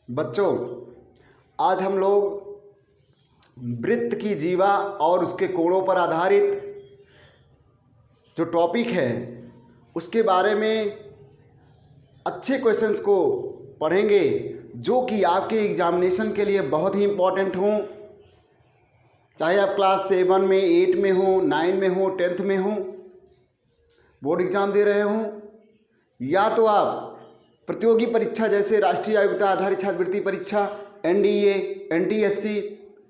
बच्चों, आज हम लोग वृत्त की जीवा और उसके कोणों पर आधारित जो टॉपिक है उसके बारे में अच्छे क्वेश्चंस को पढ़ेंगे जो कि आपके एग्जामिनेशन के लिए बहुत ही इम्पोर्टेंट हों, चाहे आप क्लास 7 में, 8 में हो, 9 में हो, 10th में हो, बोर्ड एग्ज़ाम दे रहे हों, या तो आप प्रतियोगी परीक्षा जैसे राष्ट्रीय योग्यता आधारित छात्रवृत्ति परीक्षा, NDA, NTSC,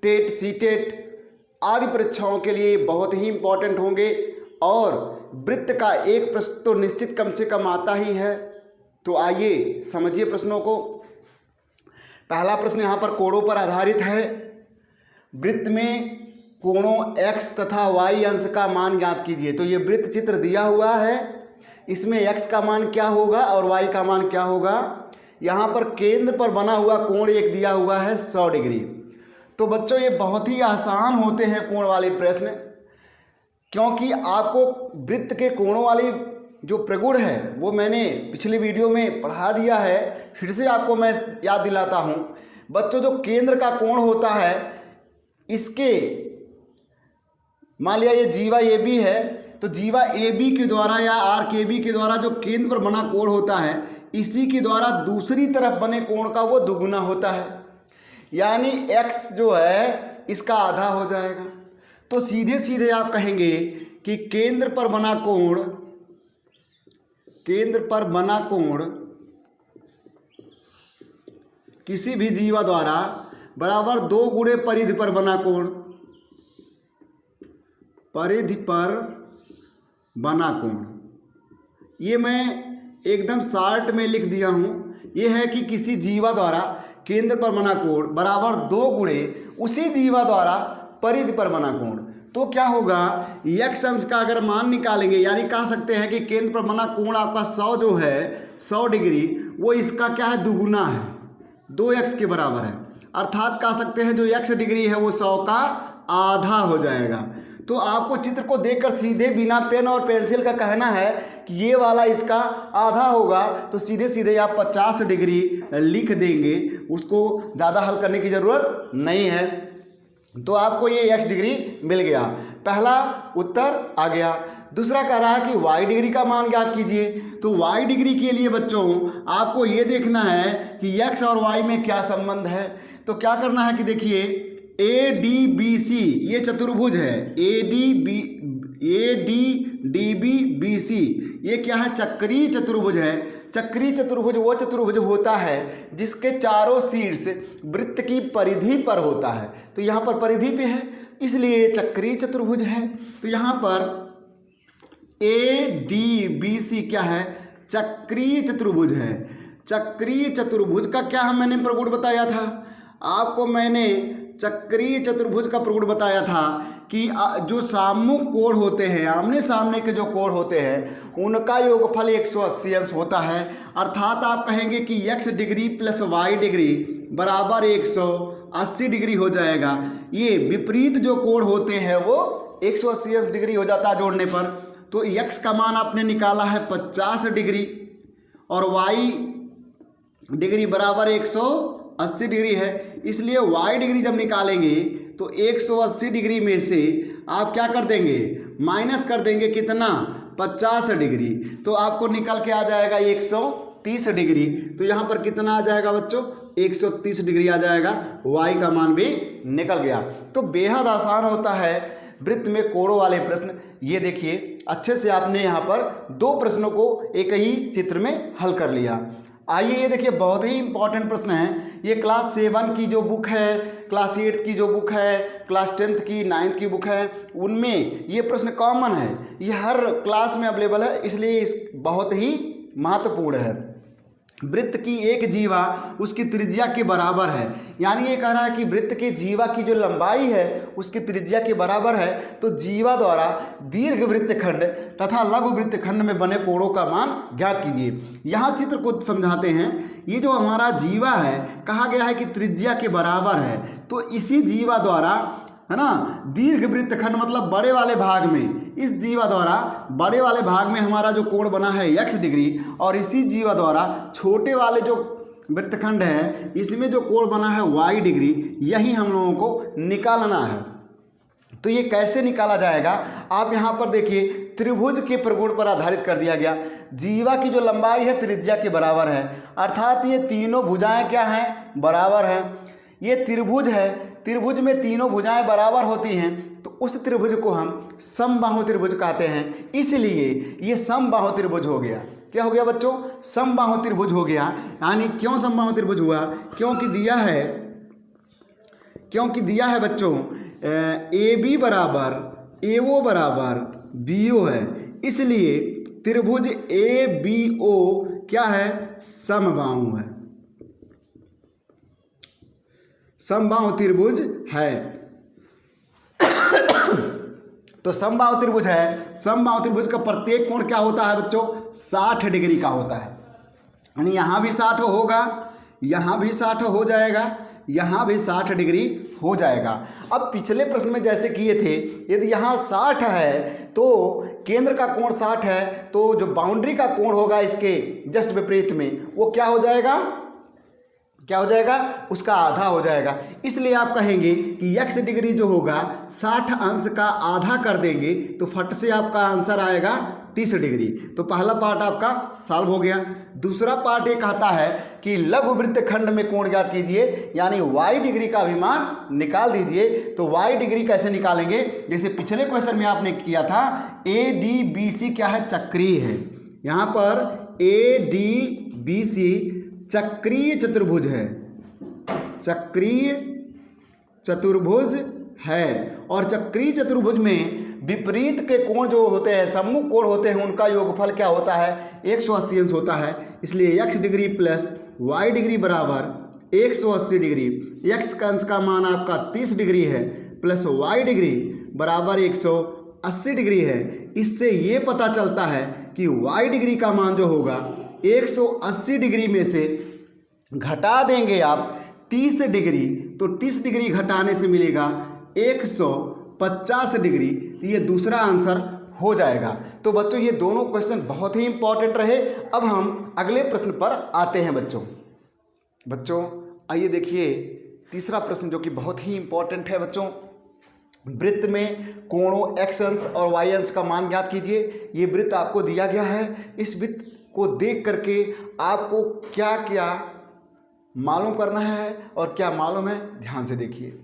टेट, सीटेट आदि परीक्षाओं के लिए बहुत ही इम्पोर्टेंट होंगे। और वृत्त का एक प्रश्न तो निश्चित कम से कम आता ही है। तो आइए समझिए प्रश्नों को। पहला प्रश्न यहाँ पर कोणों पर आधारित है। वृत्त में कोणों x तथा y अंश का मान ज्ञात कीजिए। तो ये वृत्त चित्र दिया हुआ है, इसमें x का मान क्या होगा और y का मान क्या होगा। यहाँ पर केंद्र पर बना हुआ कोण एक दिया हुआ है 100 डिग्री। तो बच्चों ये बहुत ही आसान होते हैं कोण वाले प्रश्न, क्योंकि आपको वृत्त के कोणों वाली जो प्रगुण है वो मैंने पिछले वीडियो में पढ़ा दिया है। फिर से आपको मैं याद दिलाता हूँ। बच्चों, जो केंद्र का कोण होता है, इसके मान लिया ये जीवा ए बी है, तो जीवा ए बी के द्वारा या आर के बी के द्वारा जो केंद्र पर बना कोण होता है, इसी के द्वारा दूसरी तरफ बने कोण का वो दुगुना होता है। यानी x जो है इसका आधा हो जाएगा। तो सीधे सीधे आप कहेंगे कि केंद्र पर बना कोण किसी भी जीवा द्वारा बराबर 2 गुणे परिधि पर बना कोण, परिधि पर बना कोण। ये मैं एकदम शॉर्ट में लिख दिया हूँ। ये है कि किसी जीवा द्वारा केंद्र पर बना कोण बराबर 2 गुणे उसी जीवा द्वारा परिधि पर बना कोण। तो क्या होगा, x अंश का अगर मान निकालेंगे, यानी कह सकते हैं कि केंद्र पर बना कोण आपका 100 जो है 100 डिग्री, वो इसका क्या है, दुगुना है, 2x के बराबर है। अर्थात कह सकते हैं जो x डिग्री है वो 100 का आधा हो जाएगा। तो आपको चित्र को देखकर सीधे बिना पेन और पेंसिल का कहना है कि ये वाला इसका आधा होगा। तो सीधे सीधे आप 50 डिग्री लिख देंगे, उसको ज़्यादा हल करने की ज़रूरत नहीं है। तो आपको ये x डिग्री मिल गया, पहला उत्तर आ गया। दूसरा कह रहा है कि y डिग्री का मान ज्ञात कीजिए। तो y डिग्री के लिए बच्चों आपको ये देखना है कि x और y में क्या संबंध है। तो क्या करना है कि देखिए, ADBC ये चतुर्भुज है, ADDBC ये क्या है, चक्रीय चतुर्भुज है। चक्रीय चतुर्भुज वो चतुर्भुज होता है जिसके चारों शीर्ष वृत्त की परिधि पर होता है। तो यहाँ पर परिधि पे है, इसलिए चक्रीय चतुर्भुज है। तो यहाँ पर ADBC क्या है, चक्रीय चतुर्भुज है। चक्रीय चतुर्भुज का क्या मैंने प्रगुण बताया था आपको, मैंने चक्रीय चतुर्भुज का प्रगुण बताया था कि जो साम्मुख कोण होते हैं, आमने सामने के जो कोण होते हैं, उनका योगफल 180 अंश होता है। अर्थात आप कहेंगे कि x degree plus y degree बराबर 180 डिग्री हो जाएगा। ये विपरीत जो कोण होते हैं वो 180 अंश डिग्री हो जाता है जोड़ने पर। तो x का मान आपने निकाला है 50 डिग्री और y डिग्री बराबर 180 डिग्री है, इसलिए y डिग्री जब निकालेंगे तो 180 डिग्री में से आप क्या कर देंगे, माइनस कर देंगे, कितना, 50 डिग्री। तो आपको निकल के आ जाएगा 130 डिग्री। तो यहाँ पर कितना आ जाएगा बच्चों, 130 डिग्री आ जाएगा, y का मान भी निकल गया। तो बेहद आसान होता है वृत्त में कोणों वाले प्रश्न। ये देखिए अच्छे से आपने यहाँ पर 2 प्रश्नों को एक ही चित्र में हल कर लिया। आइए ये देखिए बहुत ही इंपॉर्टेंट प्रश्न है। ये क्लास 7 की जो बुक है, क्लास 8 की जो बुक है, क्लास 10th की, 9th की बुक है, उनमें ये प्रश्न कॉमन है। ये हर क्लास में अवेलेबल है, इसलिए बहुत ही महत्वपूर्ण है। वृत्त की एक जीवा उसकी त्रिज्या के बराबर है, यानी ये कह रहा है कि वृत्त के जीवा की जो लंबाई है उसकी त्रिज्या के बराबर है। तो जीवा द्वारा दीर्घ वृत्तखंड तथा लघु वृत्तखंड में बने कोणों का मान ज्ञात कीजिए। यहाँ चित्र को समझाते हैं। ये जो हमारा जीवा है, कहा गया है कि त्रिज्या के बराबर है, तो इसी जीवा द्वारा है ना, दीर्घ वृत्तखंड मतलब बड़े वाले भाग में, इस जीवा द्वारा बड़े वाले भाग में हमारा जो कोण बना है x डिग्री, और इसी जीवा द्वारा छोटे वाले जो वृत्तखंड है, इसमें जो कोण बना है y डिग्री, यही हम लोगों को निकालना है। तो ये कैसे निकाला जाएगा, आप यहाँ पर देखिए त्रिभुज के प्रगुण पर आधारित कर दिया गया। जीवा की जो लंबाई है त्रिज्या के बराबर है, अर्थात ये तीनों भुजाएं क्या हैं, बराबर हैं। ये त्रिभुज है, त्रिभुज में तीनों भुजाएं बराबर होती हैं, तो उस त्रिभुज को हम समबाहु त्रिभुज कहते हैं। इसलिए ये समबाहु त्रिभुज हो गया। क्या हो गया बच्चों, समबाहु त्रिभुज हो गया। यानी क्यों समबाहु त्रिभुज हुआ, क्योंकि दिया है बच्चों ए बी बराबर AO बराबर BO है, इसलिए त्रिभुज ABO क्या है, समबाहु है, समबाहु त्रिभुज है। तो समबाहु त्रिभुज है, समबाहु त्रिभुज का प्रत्येक कोण क्या होता है बच्चों, 60 डिग्री का होता है। यानी यहाँ भी 60 होगा, यहाँ भी 60 हो जाएगा, यहाँ भी 60 डिग्री हो जाएगा। अब पिछले प्रश्न में जैसे किए थे, यदि यहाँ 60 है तो केंद्र का कोण 60 है, तो जो बाउंड्री का कोण होगा इसके जस्ट विपरीत में वो क्या हो जाएगा, उसका आधा हो जाएगा। इसलिए आप कहेंगे कि x डिग्री जो होगा 60 अंश का आधा कर देंगे तो फट से आपका आंसर आएगा 30 डिग्री। तो पहला पार्ट आपका सॉल्व हो गया। दूसरा पार्ट ये कहता है कि लघु वृत्तखंड में कोण ज्ञात कीजिए, यानी y डिग्री का भी मान निकाल दीजिए। तो y डिग्री कैसे निकालेंगे, जैसे पिछले क्वेश्चन में आपने किया था, ADBC क्या है, चक्रीय है। यहाँ पर ADBC चक्रीय चतुर्भुज है, चक्रीय चतुर्भुज है। और चक्रीय चतुर्भुज में विपरीत के कोण जो होते हैं, सम्मुख कोण होते हैं, उनका योगफल क्या होता है, 180 अंश होता है। इसलिए x degree plus y degree बराबर 180 डिग्री। x का अंश का मान आपका 30 डिग्री है, प्लस y डिग्री बराबर 180 डिग्री है। इससे ये पता चलता है कि y डिग्री का मान जो होगा 180 डिग्री में से घटा देंगे आप 30 डिग्री, तो 30 डिग्री घटाने से मिलेगा 150 डिग्री। ये दूसरा आंसर हो जाएगा। तो बच्चों ये दोनों क्वेश्चन बहुत ही इंपॉर्टेंट रहे। अब हम अगले प्रश्न पर आते हैं बच्चों आइए देखिए तीसरा प्रश्न जो कि बहुत ही इंपॉर्टेंट है बच्चों। वृत्त में कोणों x अंश और y अंश का मान ज्ञात कीजिए। ये वृत्त आपको दिया गया है, इस वृत्त को देख करके आपको क्या क्या मालूम करना है और क्या मालूम है, ध्यान से देखिए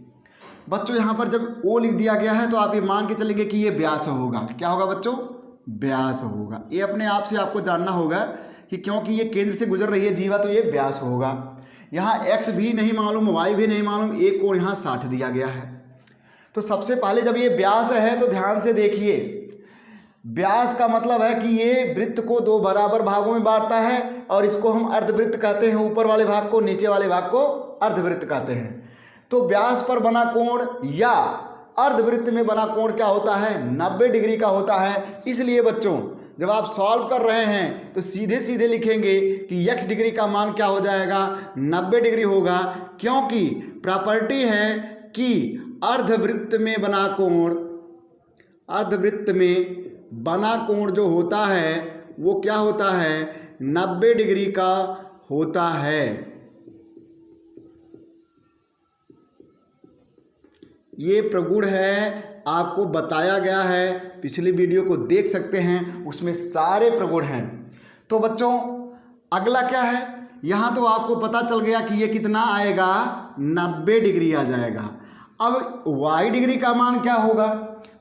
बच्चों। यहाँ पर जब O लिख दिया गया है तो आप ये मान के चलेंगे कि ये व्यास होगा। क्या होगा बच्चों, व्यास होगा। ये अपने आप से आपको जानना होगा कि क्योंकि ये केंद्र से गुजर रही है जीवा, तो ये व्यास होगा। यहाँ x भी नहीं मालूम, y भी नहीं मालूम, एक कोण यहाँ 60 दिया गया है। तो सबसे पहले जब ये व्यास है तो ध्यान से देखिए, व्यास का मतलब है कि ये वृत्त को 2 बराबर भागों में बांटता है और इसको हम अर्धवृत्त कहते हैं। ऊपर वाले भाग को, नीचे वाले भाग को अर्धवृत्त कहते हैं। तो व्यास पर बना कोण या अर्धवृत्त में बना कोण क्या होता है, 90 डिग्री का होता है। इसलिए बच्चों जब आप सॉल्व कर रहे हैं तो सीधे सीधे लिखेंगे कि x डिग्री का मान क्या हो जाएगा, 90 डिग्री होगा, क्योंकि प्रॉपर्टी है कि अर्धवृत्त में बना कोण जो होता है वो क्या होता है, 90 डिग्री का होता है। ये प्रगुण है, आपको बताया गया है, पिछली वीडियो को देख सकते हैं, उसमें सारे प्रगुण हैं। तो बच्चों अगला क्या है, यहाँ तो आपको पता चल गया कि ये कितना आएगा, 90 डिग्री आ जाएगा। अब y डिग्री का मान क्या होगा।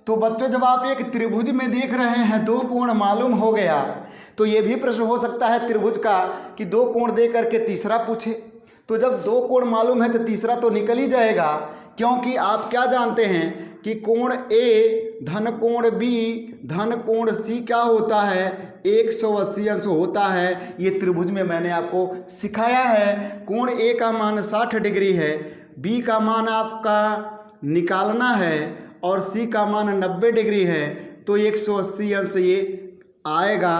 तो बच्चों जब आप एक त्रिभुज में देख रहे हैं, 2 कोण मालूम हो गया, तो ये भी प्रश्न हो सकता है त्रिभुज का कि 2 कोण दे करके तीसरा पूछे। तो जब 2 कोण मालूम है तो तीसरा तो निकल ही जाएगा, क्योंकि आप क्या जानते हैं कि कोण A धन कोण B धन कोण C क्या होता है, 180 अंश होता है। ये त्रिभुज में मैंने आपको सिखाया है। कोण A का मान 60 डिग्री है, B का मान आपका निकालना है और C का मान 90 डिग्री है, तो 180 अंश ये आएगा।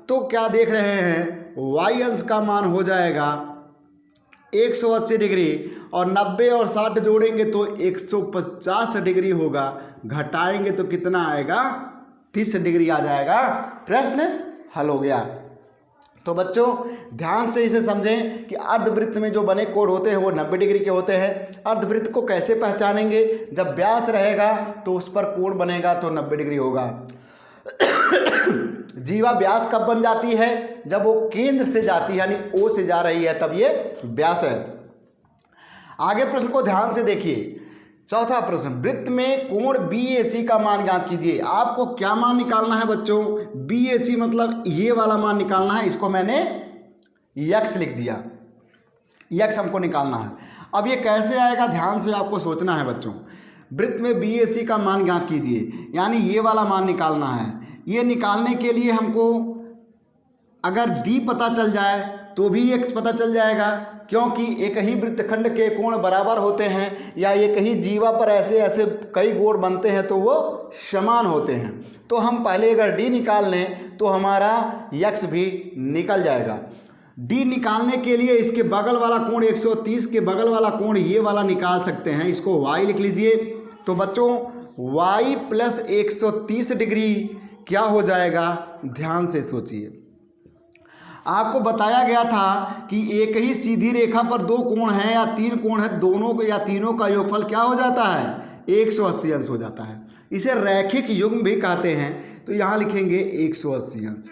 तो क्या देख रहे हैं, y अंश का मान हो जाएगा 180 डिग्री और 90 और 60 जोड़ेंगे तो 150 डिग्री होगा, घटाएंगे तो कितना आएगा, 30 डिग्री आ जाएगा। प्रश्न हल हो गया। तो बच्चों ध्यान से इसे समझें कि अर्धवृत्त में जो बने कोण होते हैं वो 90 डिग्री के होते हैं। अर्धवृत्त को कैसे पहचानेंगे? जब व्यास रहेगा तो उस पर कोण बनेगा तो 90 डिग्री होगा। जीवा व्यास कब बन जाती है? जब वो केंद्र से जाती है, यानी ओ से जा रही है, तब ये व्यास है। आगे प्रश्न को ध्यान से देखिए। चौथा प्रश्न, वृत्त में कोण BAC का मान ज्ञात कीजिए। आपको क्या मान निकालना है बच्चों? BAC मतलब ये वाला मान निकालना है। इसको मैंने x लिख दिया, x हमको निकालना है। अब ये कैसे आएगा, ध्यान से आपको सोचना है बच्चों। वृत्त में BAC का मान ज्ञात कीजिए, यानी ये वाला मान निकालना है। ये निकालने के लिए हमको अगर D पता चल जाए तो भी x पता चल जाएगा, क्योंकि एक ही वृत्तखंड के कोण बराबर होते हैं, या एक ही जीवा पर ऐसे ऐसे कई कोण बनते हैं तो वो समान होते हैं। तो हम पहले अगर D निकाल लें तो हमारा x भी निकल जाएगा। D निकालने के लिए इसके बगल वाला कोण 130 के बगल वाला कोण ये वाला निकाल सकते हैं, इसको y लिख लीजिए। तो बच्चों y प्लस 130 डिग्री क्या हो जाएगा? ध्यान से सोचिए। आपको बताया गया था कि एक ही सीधी रेखा पर दो कोण हैं या तीन कोण हैं, दोनों या तीनों का योगफल क्या हो जाता है? 180 अंश हो जाता है। इसे रैखिक युग्म भी कहते हैं। तो यहाँ लिखेंगे 180 अंश।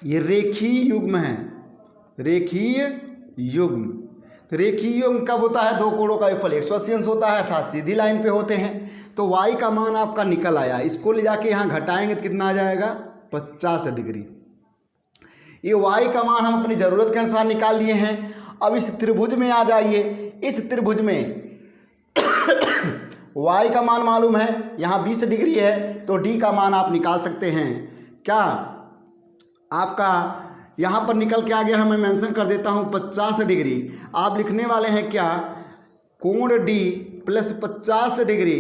ये रेखीय युग्म है, रेखीय युग्म। तो रेखीय युग्म कब होता है? दो कोणों का योगफल 180 अंश होता है, अर्थात सीधी लाइन पे होते हैं। तो y का मान आपका निकल आया। इसको ले जाके यहाँ घटाएंगे तो कितना आ जाएगा? 50 डिग्री। ये y का मान हम अपनी ज़रूरत के अनुसार निकाल लिए हैं। अब इस त्रिभुज में आ जाइए। इस त्रिभुज में y का मान मालूम है, यहाँ 20 डिग्री है, तो d का मान आप निकाल सकते हैं। क्या आपका यहाँ पर निकल के आ गया है? मैं मेंशन कर देता हूँ 50 डिग्री। आप लिखने वाले हैं क्या? कोण d plus 50 degree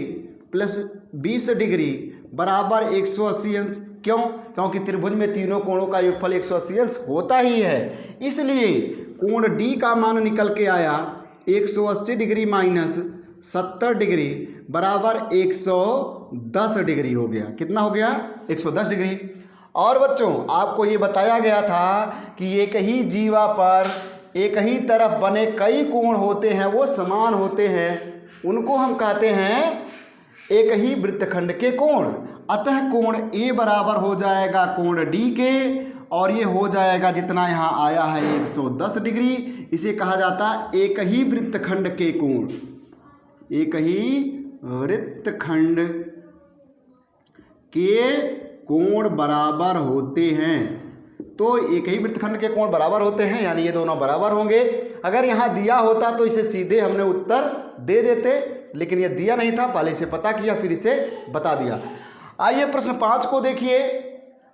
plus 20 degree बराबर 180 अंश। क्यों? क्योंकि त्रिभुज में तीनों कोणों का योगफल 180 अंश होता ही है। इसलिए कोण D का मान निकल के आया 180 डिग्री माइनस 70 डिग्री बराबर 110 डिग्री हो गया। कितना हो गया? 110 डिग्री। और बच्चों आपको ये बताया गया था कि एक ही जीवा पर एक ही तरफ बने कई कोण होते हैं, वो समान होते हैं, उनको हम कहते हैं एक ही वृत्तखंड के कोण। अतः कोण A बराबर हो जाएगा कोण D के, और ये हो जाएगा जितना यहाँ आया है 110 डिग्री। इसे कहा जाता है एक ही वृत्तखंड के कोण। एक ही वृत्तखंड के कोण बराबर होते हैं। तो एक ही वृत्तखंड के कोण बराबर होते हैं, यानी ये दोनों बराबर होंगे। अगर यहाँ दिया होता तो इसे सीधे हमने उत्तर दे देते, लेकिन ये दिया नहीं था, पहले इसे पता किया फिर इसे बता दिया। आइए प्रश्न 5 को देखिए।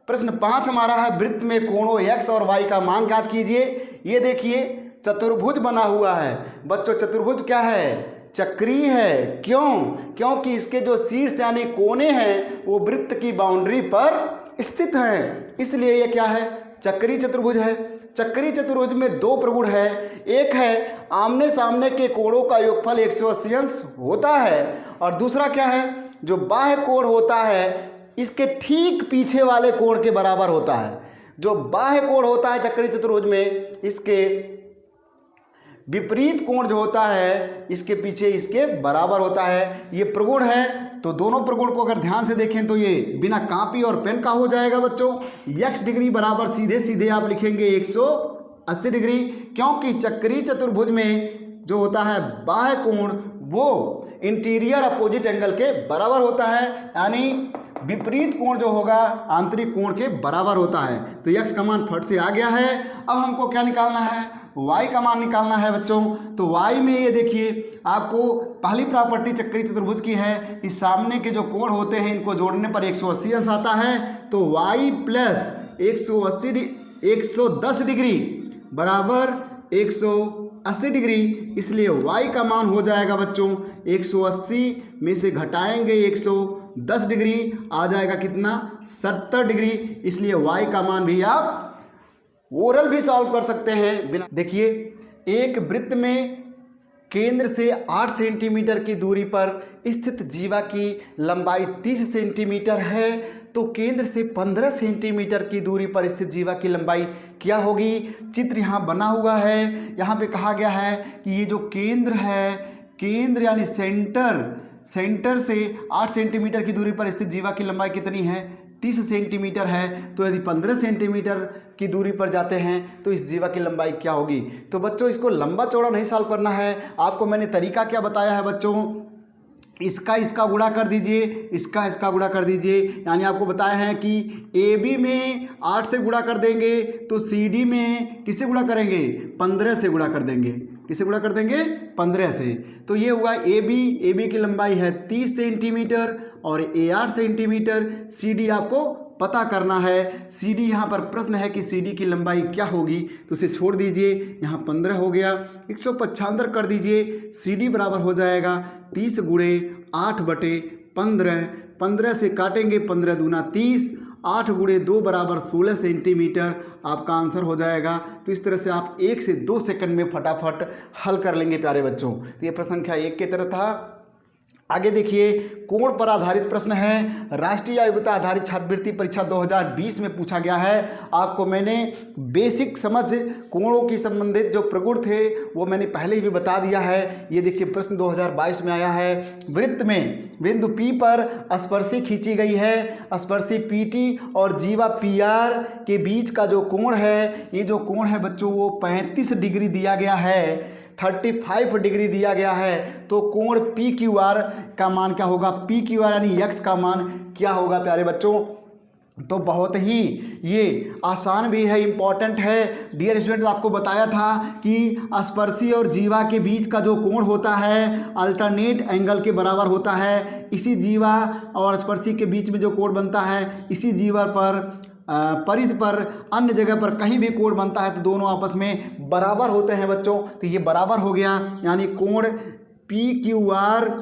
प्रश्न 5 हमारा है, वृत्त में कोणों x और y का मान ज्ञात कीजिए। ये देखिए चतुर्भुज बना हुआ है। बच्चों चतुर्भुज क्या है? चक्रीय है। क्यों? क्योंकि इसके जो शीर्ष यानी कोने हैं वो वृत्त की बाउंड्री पर स्थित हैं, इसलिए ये क्या है? चक्रीय चतुर्भुज है। चक्रीय चतुर्भुज में दो प्रगुण है। एक है आमने सामने के कोणों का योगफल 180 अंश होता है, और दूसरा क्या है? जो बाह्य कोण होता है इसके ठीक पीछे वाले कोण के बराबर होता है। जो बाह्य कोण होता है चक्रीय चतुर्भुज में, इसके विपरीत कोण जो होता है इसके पीछे इसके बराबर होता है। ये प्रगुण है। तो दोनों प्रगुण को अगर ध्यान से देखें तो ये बिना कापी और पेन का हो जाएगा बच्चों। x डिग्री बराबर सीधे सीधे आप लिखेंगे 180 डिग्री, क्योंकि चक्रीय चतुर्भुज में जो होता है बाह्य कोण वो इंटीरियर अपोजिट एंगल के बराबर होता है, यानी विपरीत कोण जो होगा आंतरिक कोण के बराबर होता है। तो x का मान फट से आ गया है। अब हमको क्या निकालना है? y का मान निकालना है बच्चों। तो y में ये देखिए आपको पहली प्रॉपर्टी चक्रीय चतुर्भुज की है, इस सामने के जो कोण होते हैं इनको जोड़ने पर 180 अंश आता है। तो y प्लस 110 डिग्री बराबर 180 डिग्री, इसलिए y का मान हो जाएगा बच्चों 180 में से घटाएंगे 110 डिग्री, आ जाएगा कितना? 70 डिग्री। इसलिए y का मान भी आप ओरल भी सॉल्व कर सकते हैं बिना। देखिए एक वृत्त में केंद्र से 8 सेंटीमीटर की दूरी पर स्थित जीवा की लंबाई 30 सेंटीमीटर है, तो केंद्र से 15 सेंटीमीटर की दूरी पर स्थित जीवा की लंबाई क्या होगी। चित्र यहाँ बना हुआ है। यहाँ पे कहा गया है कि ये जो केंद्र है, केंद्र यानी सेंटर से 8 सेंटीमीटर की दूरी पर स्थित जीवा की लंबाई कितनी है, 30 सेंटीमीटर है। तो यदि 15 सेंटीमीटर की दूरी पर जाते हैं तो इस जीवा की लंबाई क्या होगी। तो बच्चों इसको लंबा चौड़ा नहीं सॉल्व करना है, आपको मैंने तरीका क्या बताया है बच्चों, इसका गुणा कर दीजिए, इसका गुणा कर दीजिए। यानी आपको बताया है कि ए बी में 8 से गुणा कर देंगे तो सी डी में किससे गुणा करेंगे, 15 से गुणा कर देंगे। किससे गुणा कर देंगे, 15 से। तो ये हुआ ए बी की लंबाई है 30 सेंटीमीटर और ए 8 सेंटीमीटर। सी डी आपको पता करना है। सी डी यहाँ पर प्रश्न है कि सी डी की लंबाई क्या होगी, तो उसे छोड़ दीजिए। यहाँ 15 हो गया, 175 कर दीजिए। सी डी बराबर हो जाएगा 30 गुणे 8/15। 15 से काटेंगे, 15 दूना 30, 8 गुणे 2 बराबर 16 सेंटीमीटर आपका आंसर हो जाएगा। तो इस तरह से आप 1 से 2 सेकंड में फटाफट हल कर लेंगे प्यारे बच्चों। तो ये प्रश्न संख्या 1 की तरह था। आगे देखिए, कोण पर आधारित प्रश्न है। राष्ट्रीय आयोग्यता आधारित छात्रवृत्ति परीक्षा 2020 में पूछा गया है। आपको मैंने बेसिक समझ कोणों की संबंधित जो प्रगुण थे वो मैंने पहले ही भी बता दिया है। ये देखिए प्रश्न 2022 में आया है। वृत्त में बिंदु P पर स्पर्शी खींची गई है। स्पर्शी PT और जीवा PR के बीच का जो कोण है, ये जो कोण है बच्चों वो 35 डिग्री दिया गया है, 35 डिग्री दिया गया है। तो कोण PQR का मान क्या होगा, PQR यानी x का मान क्या होगा प्यारे बच्चों। तो बहुत ही ये आसान भी है, इम्पॉर्टेंट है। डियर स्टूडेंट, आपको बताया था कि स्पर्शी और जीवा के बीच का जो कोण होता है अल्टरनेट एंगल के बराबर होता है। इसी जीवा और स्पर्शी के बीच में जो कोण बनता है, इसी जीवा पर परिधि पर अन्य जगह पर कहीं भी कोण बनता है तो दोनों आपस में बराबर होते हैं बच्चों। तो ये बराबर हो गया, यानी कोण PQR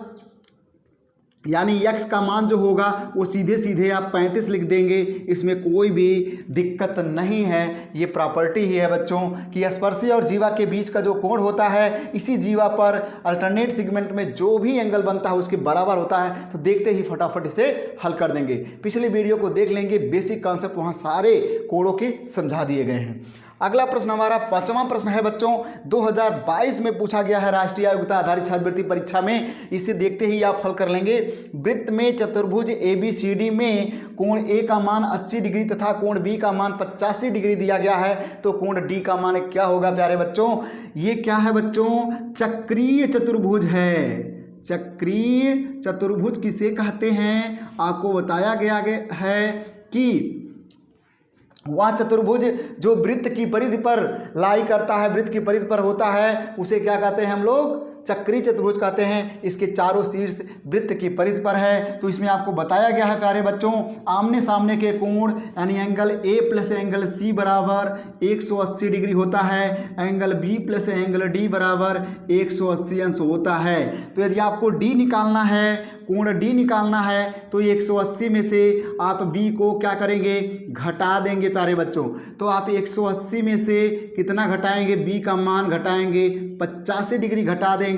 यानी x का मान जो होगा वो सीधे सीधे आप 35 लिख देंगे, इसमें कोई भी दिक्कत नहीं है। ये प्रॉपर्टी ही है बच्चों कि स्पर्शी और जीवा के बीच का जो कोण होता है इसी जीवा पर अल्टरनेट सेगमेंट में जो भी एंगल बनता है उसके बराबर होता है। तो देखते ही फटाफट इसे हल कर देंगे। पिछले वीडियो को देख लेंगे, बेसिक कॉन्सेप्ट वहाँ सारे कोणों के समझा दिए गए हैं। अगला प्रश्न हमारा 5वां प्रश्न है बच्चों, 2022 में पूछा गया है राष्ट्रीय आयोग्यता आधारित छात्रवृत्ति परीक्षा में। इसे देखते ही आप हल कर लेंगे। वृत्त में चतुर्भुज ABCD में कोण A का मान 80 डिग्री तथा कोण B का मान 85 डिग्री दिया गया है। तो कोण D का मान क्या होगा प्यारे बच्चों। ये क्या है बच्चों, चक्रीय चतुर्भुज है। चक्रीय चतुर्भुज किसे कहते हैं, आपको बताया गया है कि वह चतुर्भुज जो वृत्त की परिधि पर लाई करता है, वृत्त की परिधि पर होता है, उसे क्या कहते हैं हम लोग, चक्रीय चतुर्भुज कहते हैं। इसके चारों शीर्ष वृत्त की परिधि पर है। तो इसमें आपको बताया गया है प्यारे बच्चों, आमने सामने के कोण यानी angle A plus angle C बराबर 180 डिग्री होता है, angle B plus angle D बराबर 180 अंश होता है। तो यदि आपको D निकालना है, कोण D निकालना है, तो 180 में से आप B को क्या करेंगे, घटा देंगे प्यारे बच्चों। तो आप 180 में से कितना घटाएंगे, B का मान घटाएंगे, 85 डिग्री घटा देंगे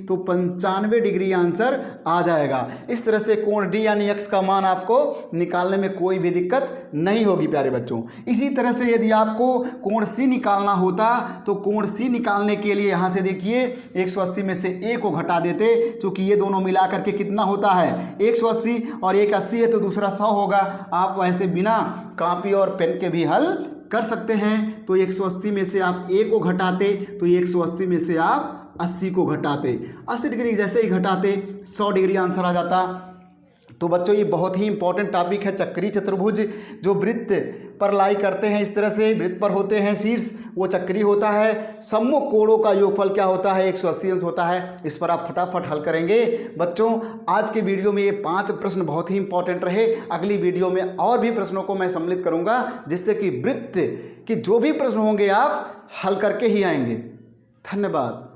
तो 95 डिग्री आंसर आ जाएगा। इस तरह से कोण D यानी x का मान आपको निकालने में कोई भी दिक्कत नहीं होगी प्यारे बच्चों। इसी तरह से यदि आपको कोण C निकालना होता तो कोण C निकालने के लिए यहाँ से देखिए 180 में से A को घटा देते, क्योंकि ये दोनों मिला करके कितना होता है 180 और एक 80 है तो दूसरा 100 होगा। आप वैसे बिना कॉपी और पेन के भी हल कर सकते हैं। तो 180 में से आप A को घटाते तो 180 में से आप 80 को घटाते, 80 डिग्री जैसे ही घटाते 100 डिग्री आंसर आ जाता। तो बच्चों ये बहुत ही इंपॉर्टेंट टॉपिक है। चक्रीय चतुर्भुज जो वृत्त पर लाई करते हैं, इस तरह से वृत्त पर होते हैं शीर्ष, वो चक्रीय होता है। सम्मुख कोणों का योगफल क्या होता है, 180 अंश होता है। इस पर आप फटाफट हल करेंगे बच्चों। आज के वीडियो में ये 5 प्रश्न बहुत ही इंपॉर्टेंट रहे। अगली वीडियो में और भी प्रश्नों को मैं सम्मिलित करूंगा, जिससे कि वृत्त के जो भी प्रश्न होंगे आप हल करके ही आएंगे। धन्यवाद।